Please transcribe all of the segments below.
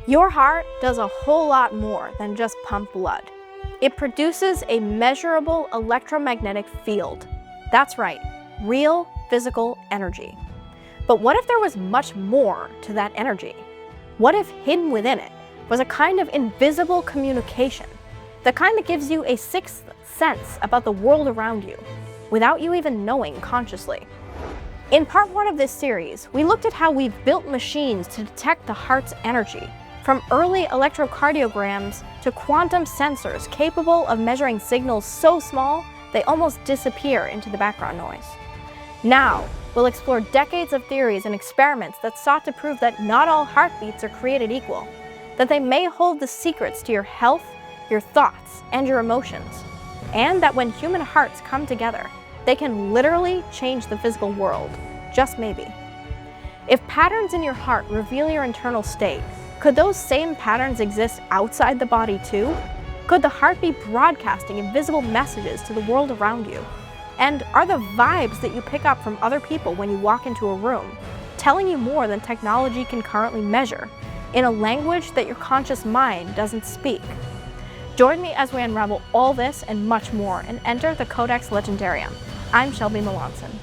Your heart does a whole lot more than just pump blood. It produces a measurable electromagnetic field. That's right, real physical energy. But what if there was much more to that energy? What if hidden within it was a kind of invisible communication, the kind that gives you a sixth sense about the world around you, without you even knowing consciously? In part 1 of this series, we looked at how we've built machines to detect the heart's energy, from early electrocardiograms to quantum sensors capable of measuring signals so small they almost disappear into the background noise. Now, we'll explore decades of theories and experiments that sought to prove that not all heartbeats are created equal, that they may hold the secrets to your health, your thoughts, and your emotions, and that when human hearts come together, they can literally change the physical world, just maybe. If patterns in your heart reveal your internal state, could those same patterns exist outside the body too? Could the heart be broadcasting invisible messages to the world around you? And are the vibes that you pick up from other people when you walk into a room telling you more than technology can currently measure, in a language that your conscious mind doesn't speak? Join me as we unravel all this and much more and enter the Codex Legendarium. I'm Shelby Melanson.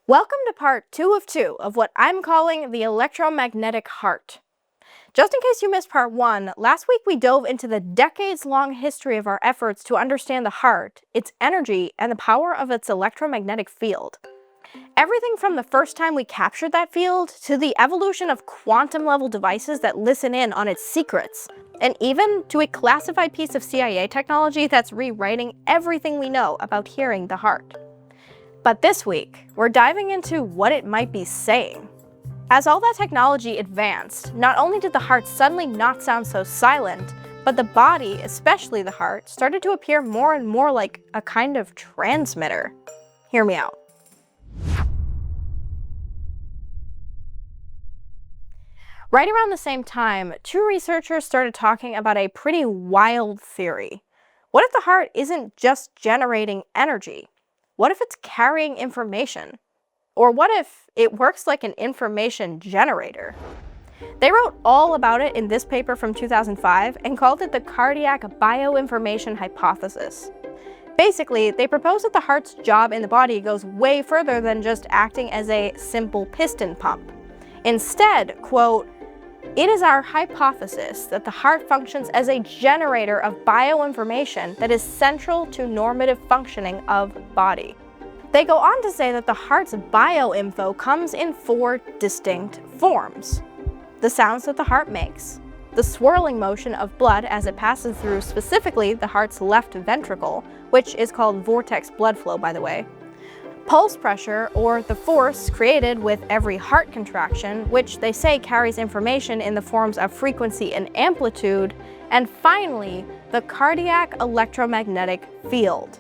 Welcome to part 2 of 2 of what I'm calling the electromagnetic heart. Just in case you missed part 1, last week we dove into the decades-long history of our efforts to understand the heart, its energy, and the power of its electromagnetic field. Everything from the first time we captured that field, to the evolution of quantum-level devices that listen in on its secrets, and even to a classified piece of CIA technology that's rewriting everything we know about hearing the heart. But this week, we're diving into what it might be saying. As all that technology advanced, not only did the heart suddenly not sound so silent, but the body, especially the heart, started to appear more and more like a kind of transmitter. Hear me out. Right around the same time, 2 researchers started talking about a pretty wild theory. What if the heart isn't just generating energy? What if it's carrying information? Or what if it works like an information generator? They wrote all about it in this paper from 2005 and called it the cardiac bioinformation hypothesis. Basically, they proposed that the heart's job in the body goes way further than just acting as a simple piston pump. Instead, quote, "It is our hypothesis that the heart functions as a generator of bioinformation that is central to normative functioning of body." They go on to say that the heart's bioinfo comes in 4 distinct forms. The sounds that the heart makes, the swirling motion of blood as it passes through specifically the heart's left ventricle, which is called vortex blood flow, by the way, pulse pressure, or the force created with every heart contraction, which they say carries information in the forms of frequency and amplitude, and finally, the cardiac electromagnetic field.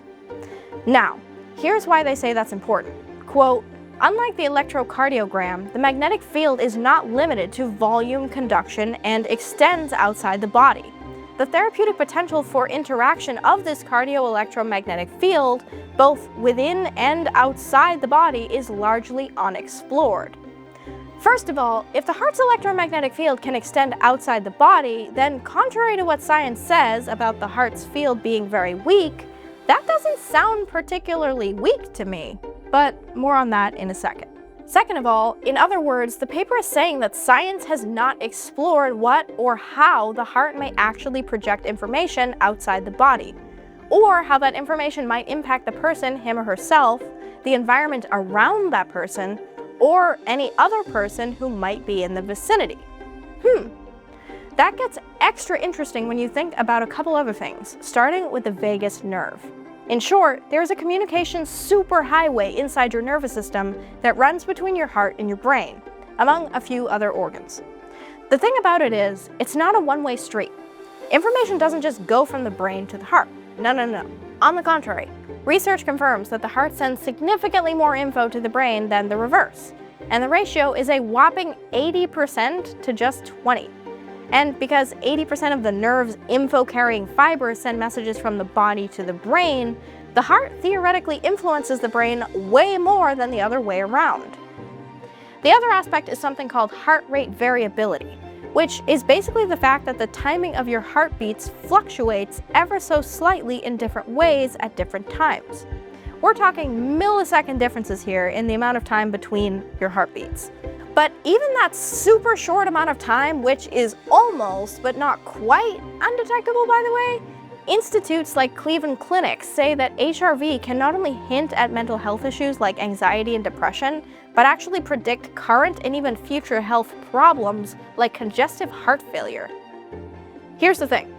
Now, here's why they say that's important. Quote, "Unlike the electrocardiogram, the magnetic field is not limited to volume conduction and extends outside the body. The therapeutic potential for interaction of this cardioelectromagnetic field, both within and outside the body, is largely unexplored." First of all, if the heart's electromagnetic field can extend outside the body, then contrary to what science says about the heart's field being very weak, that doesn't sound particularly weak to me. But more on that in a second. Second of all, in other words, the paper is saying that science has not explored what or how the heart may actually project information outside the body, or how that information might impact the person, him or herself, the environment around that person, or any other person who might be in the vicinity. That gets extra interesting when you think about a couple other things, starting with the vagus nerve. In short, there's a communication superhighway inside your nervous system that runs between your heart and your brain, among a few other organs. The thing about it is, it's not a one-way street. Information doesn't just go from the brain to the heart. No. On the contrary, research confirms that the heart sends significantly more info to the brain than the reverse, and the ratio is a whopping 80% to just 20. And because 80% of the nerve's info-carrying fibers send messages from the body to the brain, the heart theoretically influences the brain way more than the other way around. The other aspect is something called heart rate variability, which is basically the fact that the timing of your heartbeats fluctuates ever so slightly in different ways at different times. We're talking millisecond differences here in the amount of time between your heartbeats. But even that super short amount of time, which is almost, but not quite, undetectable by the way, institutes like Cleveland Clinic say that HRV can not only hint at mental health issues like anxiety and depression, but actually predict current and even future health problems like congestive heart failure. Here's the thing.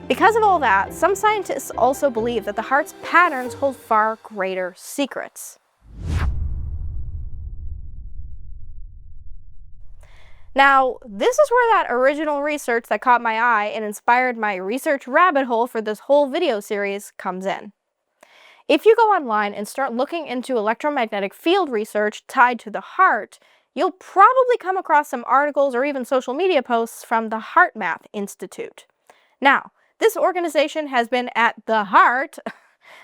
Because of all that, some scientists also believe that the heart's patterns hold far greater secrets. Now, this is where that original research that caught my eye and inspired my research rabbit hole for this whole video series comes in. If you go online and start looking into electromagnetic field research tied to the heart, you'll probably come across some articles or even social media posts from the HeartMath Institute. Now, this organization has been at the heart,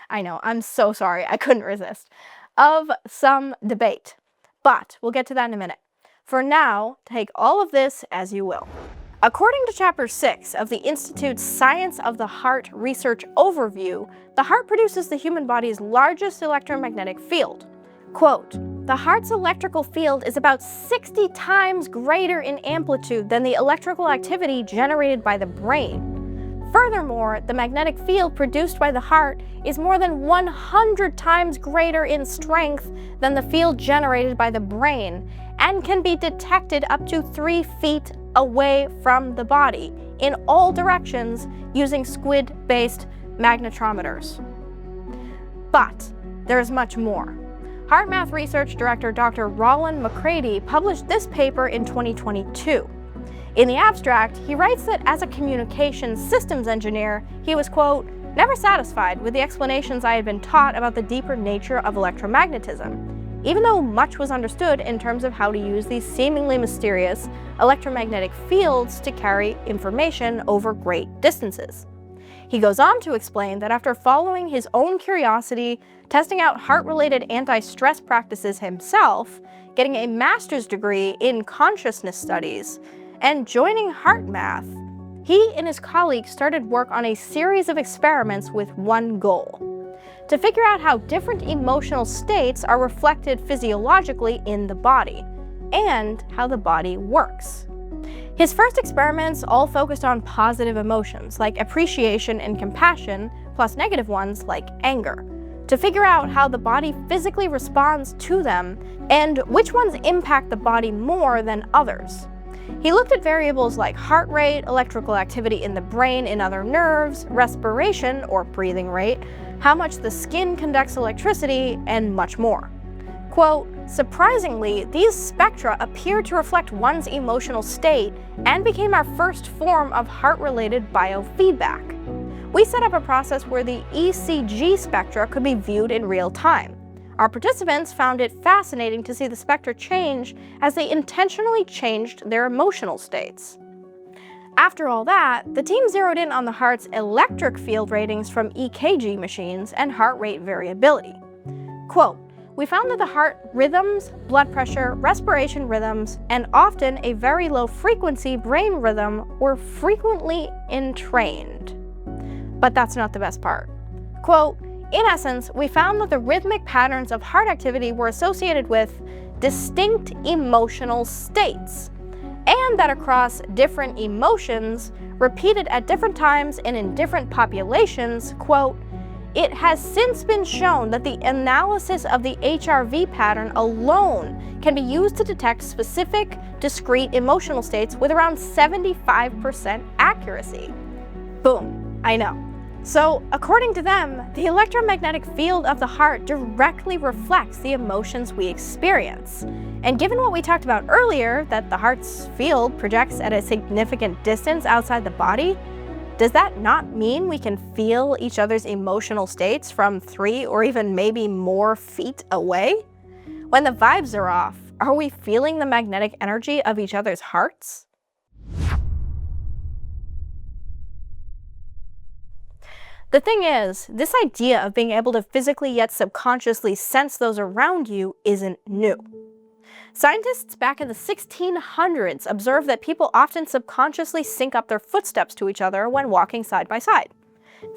I know, I'm so sorry, I couldn't resist, of some debate. But we'll get to that in a minute. For now, take all of this as you will. According to Chapter 6 of the Institute's Science of the Heart Research Overview, the heart produces the human body's largest electromagnetic field. Quote, "The heart's electrical field is about 60 times greater in amplitude than the electrical activity generated by the brain. Furthermore, the magnetic field produced by the heart is more than 100 times greater in strength than the field generated by the brain, and can be detected up to 3 feet away from the body in all directions using squid-based magnetometers." But there's much more. HeartMath Research Director Dr. Roland McCready published this paper in 2022. In the abstract, he writes that as a communications systems engineer, he was, quote, "never satisfied with the explanations I had been taught about the deeper nature of electromagnetism, even though much was understood in terms of how to use these seemingly mysterious electromagnetic fields to carry information over great distances." He goes on to explain that after following his own curiosity, testing out heart-related anti-stress practices himself, getting a master's degree in consciousness studies, and joining HeartMath, he and his colleagues started work on a series of experiments with one goal: to figure out how different emotional states are reflected physiologically in the body, and how the body works. His first experiments all focused on positive emotions like appreciation and compassion, plus negative ones like anger, to figure out how the body physically responds to them and which ones impact the body more than others. He looked at variables like heart rate, electrical activity in the brain and other nerves, respiration or breathing rate, how much the skin conducts electricity, and much more. Quote, "Surprisingly, these spectra appeared to reflect one's emotional state and became our first form of heart-related biofeedback. We set up a process where the ECG spectra could be viewed in real time. Our participants found it fascinating to see the spectra change as they intentionally changed their emotional states." After all that, the team zeroed in on the heart's electric field ratings from EKG machines and heart rate variability. Quote, "We found that the heart rhythms, blood pressure, respiration rhythms, and often a very low frequency brain rhythm were frequently entrained." But that's not the best part. Quote, "In essence, we found that the rhythmic patterns of heart activity were associated with distinct emotional states, and that across different emotions, repeated at different times and in different populations, quote, it has since been shown that the analysis of the HRV pattern alone can be used to detect specific, discrete emotional states with around 75% accuracy." Boom, I know. So, according to them, the electromagnetic field of the heart directly reflects the emotions we experience. And given what we talked about earlier, that the heart's field projects at a significant distance outside the body, does that not mean we can feel each other's emotional states from 3 or even maybe more feet away? When the vibes are off, are we feeling the magnetic energy of each other's hearts? The thing is, this idea of being able to physically yet subconsciously sense those around you isn't new. Scientists back in the 1600s observed that people often subconsciously sync up their footsteps to each other when walking side by side.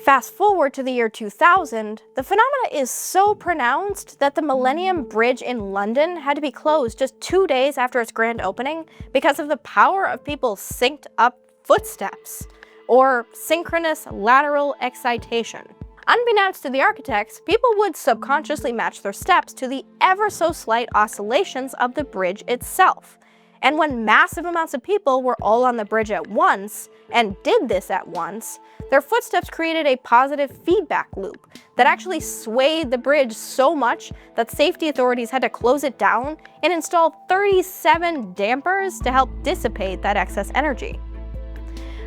Fast forward to the year 2000, the phenomena is so pronounced that the Millennium Bridge in London had to be closed just 2 days after its grand opening because of the power of people's synced up footsteps, or synchronous lateral excitation. Unbeknownst to the architects, people would subconsciously match their steps to the ever so slight oscillations of the bridge itself. And when massive amounts of people were all on the bridge at once, and did this at once, their footsteps created a positive feedback loop that actually swayed the bridge so much that safety authorities had to close it down and install 37 dampers to help dissipate that excess energy.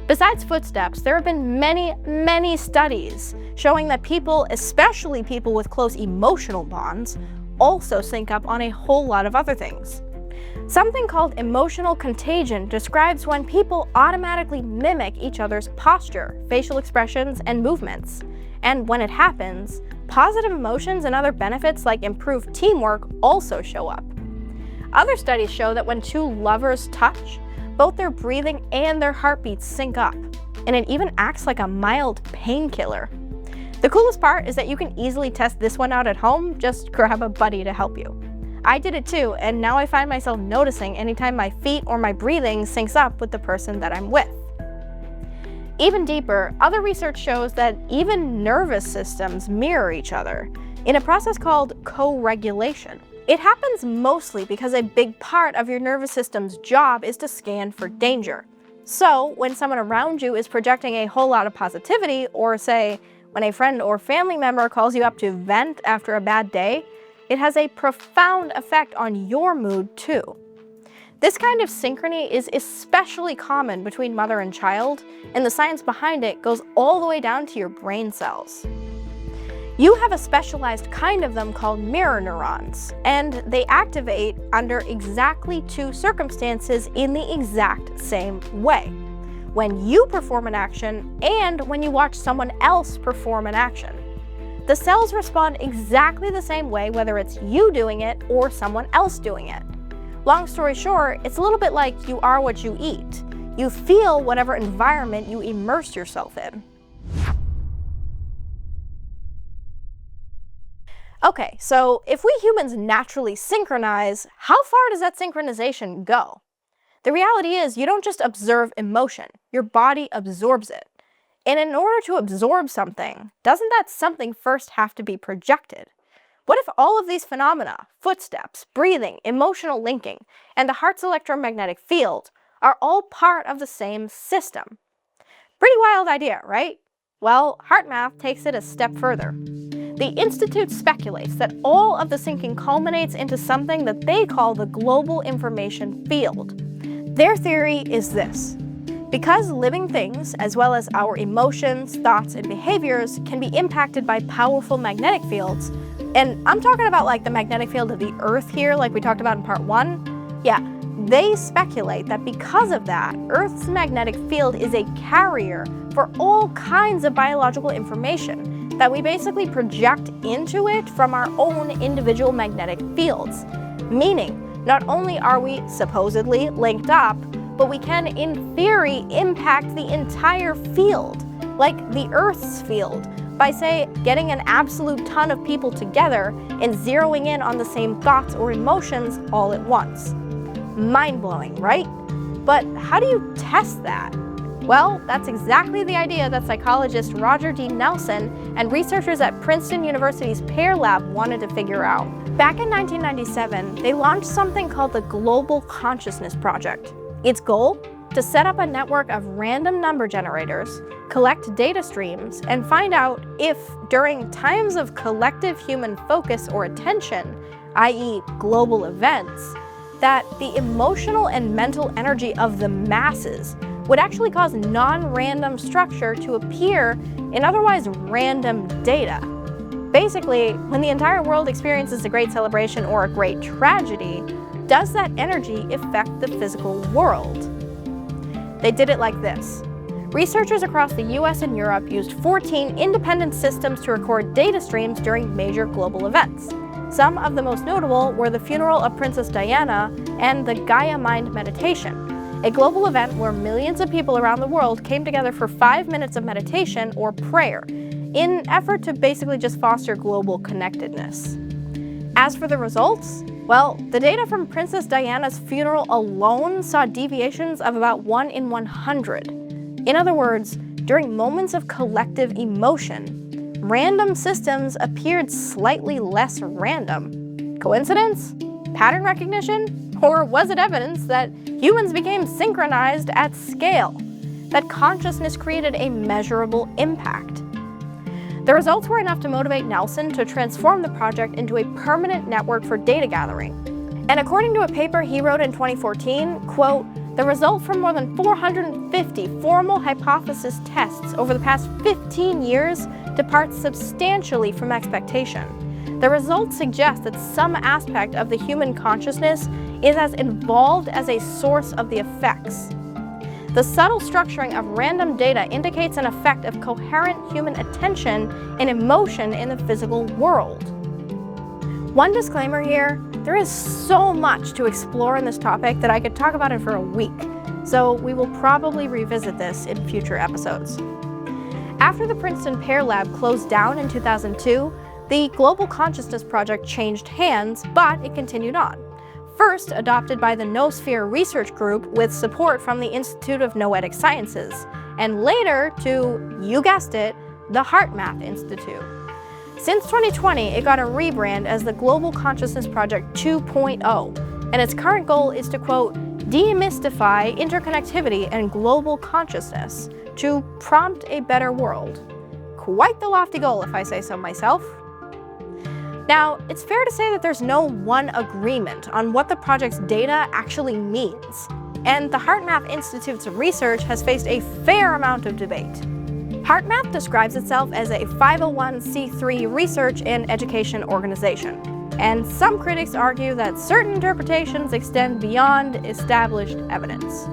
Besides footsteps, there have been many studies showing that people, especially people with close emotional bonds, also sync up on a whole lot of other things. Something called emotional contagion describes when people automatically mimic each other's posture, facial expressions, and movements. And when it happens, positive emotions and other benefits like improved teamwork also show up. Other studies show that when two lovers touch, both their breathing and their heartbeats sync up, and it even acts like a mild painkiller. The coolest part is that you can easily test this one out at home, just grab a buddy to help you. I did it too, and now I find myself noticing anytime my feet or my breathing syncs up with the person that I'm with. Even deeper, other research shows that even nervous systems mirror each other in a process called co-regulation. It happens mostly because a big part of your nervous system's job is to scan for danger. So, when someone around you is projecting a whole lot of positivity, or say, when a friend or family member calls you up to vent after a bad day, it has a profound effect on your mood too. This kind of synchrony is especially common between mother and child, and the science behind it goes all the way down to your brain cells. You have a specialized kind of them called mirror neurons, and they activate under exactly two circumstances in the exact same way: when you perform an action and when you watch someone else perform an action. The cells respond exactly the same way whether it's you doing it or someone else doing it. Long story short, it's a little bit like you are what you eat. You feel whatever environment you immerse yourself in. Okay, so if we humans naturally synchronize, how far does that synchronization go? The reality is you don't just observe emotion, your body absorbs it. And in order to absorb something, doesn't that something first have to be projected? What if all of these phenomena, footsteps, breathing, emotional linking, and the heart's electromagnetic field, are all part of the same system? Pretty wild idea, right? Well, heart math takes it a step further. The Institute speculates that all of the syncing culminates into something that they call the global information field. Their theory is this: because living things, as well as our emotions, thoughts, and behaviors, can be impacted by powerful magnetic fields, and I'm talking about like the magnetic field of the Earth here, like we talked about in part 1, they speculate that because of that, Earth's magnetic field is a carrier for all kinds of biological information that we basically project into it from our own individual magnetic fields. Meaning, not only are we supposedly linked up, but we can, in theory, impact the entire field, like the Earth's field, by, say, getting an absolute ton of people together and zeroing in on the same thoughts or emotions all at once. Mind-blowing, right? But how do you test that? Well, that's exactly the idea that psychologist Roger D. Nelson and researchers at Princeton University's Pear Lab wanted to figure out. Back in 1997, they launched something called the Global Consciousness Project. Its goal? To set up a network of random number generators, collect data streams, and find out if, during times of collective human focus or attention, i.e. global events, that the emotional and mental energy of the masses would actually cause non-random structure to appear in otherwise random data. Basically, when the entire world experiences a great celebration or a great tragedy, does that energy affect the physical world? They did it like this. researchers across the US and Europe used 14 independent systems to record data streams during major global events. Some of the most notable were the funeral of Princess Diana and the Gaia Mind Meditation, a global event where millions of people around the world came together for 5 minutes of meditation or prayer, in an effort to basically just foster global connectedness. As for the results, well, the data from Princess Diana's funeral alone saw deviations of about 1 in 100. In other words, during moments of collective emotion, random systems appeared slightly less random. Coincidence? Pattern recognition? Or was it evidence that humans became synchronized at scale? That consciousness created a measurable impact? The results were enough to motivate Nelson to transform the project into a permanent network for data gathering. And according to a paper he wrote in 2014, quote, "The result from more than 450 formal hypothesis tests over the past 15 years departs substantially from expectation. The results suggest that some aspect of the human consciousness is as involved as a source of the effects. The subtle structuring of random data indicates an effect of coherent human attention and emotion in the physical world." One disclaimer here, there is so much to explore in this topic that I could talk about it for a week, so we will probably revisit this in future episodes. After the Princeton Pear Lab closed down in 2002, the Global Consciousness Project changed hands, but it continued on. First adopted by the Noosphere Research Group with support from the Institute of Noetic Sciences, and later to, you guessed it, the HeartMath Institute. Since 2020, it got a rebrand as the Global Consciousness Project 2.0, and its current goal is to, quote, demystify interconnectivity and global consciousness to prompt a better world. Quite the lofty goal, if I say so myself. Now, it's fair to say that there's no one agreement on what the project's data actually means, and the HeartMath Institute's research has faced a fair amount of debate. HeartMath describes itself as a 501c3 research and education organization, and some critics argue that certain interpretations extend beyond established evidence.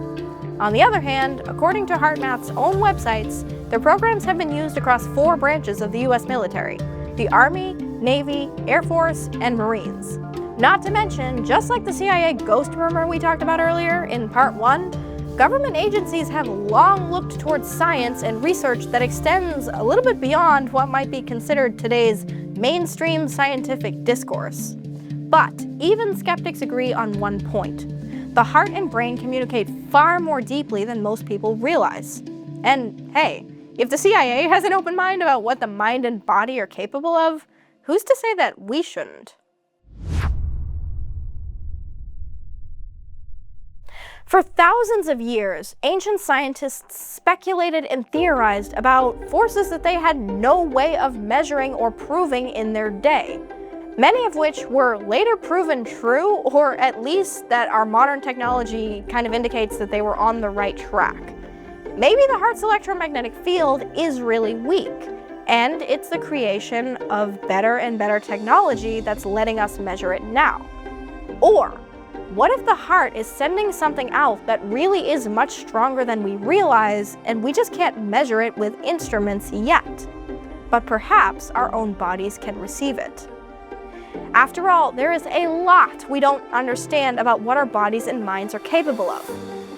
On the other hand, according to HeartMath's own websites, their programs have been used across 4 branches of the US military: the Army, Navy, Air Force, and Marines. Not to mention, just like the CIA ghost rumor we talked about earlier in part 1, government agencies have long looked towards science and research that extends a little bit beyond what might be considered today's mainstream scientific discourse. But even skeptics agree on one point: the heart and brain communicate far more deeply than most people realize. And hey, if the CIA has an open mind about what the mind and body are capable of, who's to say that we shouldn't? For thousands of years, ancient scientists speculated and theorized about forces that they had no way of measuring or proving in their day, many of which were later proven true, or at least that our modern technology kind of indicates that they were on the right track. Maybe the heart's electromagnetic field is really weak, and it's the creation of better and better technology that's letting us measure it now. Or, what if the heart is sending something out that really is much stronger than we realize, and we just can't measure it with instruments yet? But perhaps our own bodies can receive it. After all, there is a lot we don't understand about what our bodies and minds are capable of.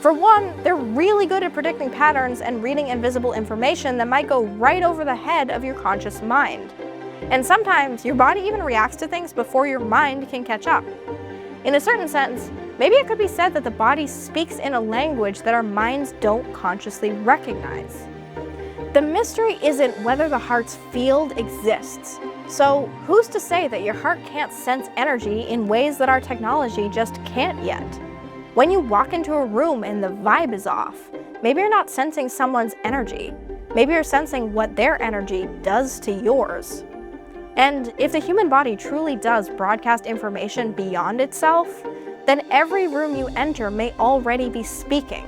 For one, they're really good at predicting patterns and reading invisible information that might go right over the head of your conscious mind. And sometimes your body even reacts to things before your mind can catch up. In a certain sense, maybe it could be said that the body speaks in a language that our minds don't consciously recognize. The mystery isn't whether the heart's field exists. So who's to say that your heart can't sense energy in ways that our technology just can't yet? When you walk into a room and the vibe is off, maybe you're not sensing someone's energy. Maybe you're sensing what their energy does to yours. And if the human body truly does broadcast information beyond itself, then every room you enter may already be speaking,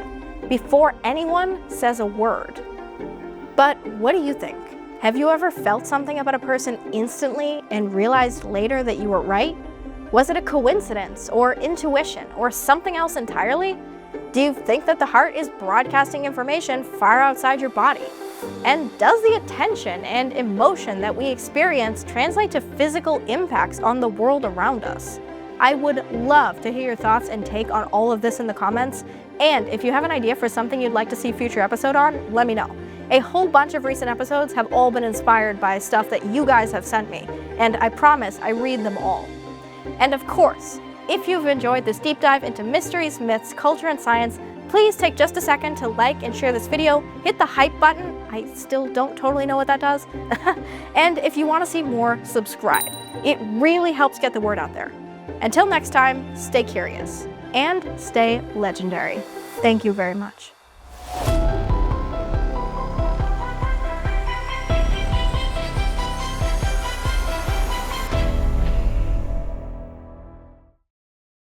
before anyone says a word. But what do you think? Have you ever felt something about a person instantly and realized later that you were right? Was it a coincidence, or intuition, or something else entirely? Do you think that the heart is broadcasting information far outside your body? And does the attention and emotion that we experience translate to physical impacts on the world around us? I would love to hear your thoughts and take on all of this in the comments. And if you have an idea for something you'd like to see a future episode on, let me know. A whole bunch of recent episodes have all been inspired by stuff that you guys have sent me, and I promise I read them all. And of course, if you've enjoyed this deep dive into mysteries, myths, culture, and science, please take just a second to like and share this video, hit the hype button, I still don't totally know what that does, and if you want to see more, subscribe. It really helps get the word out there. Until next time, stay curious, and stay legendary. Thank you very much.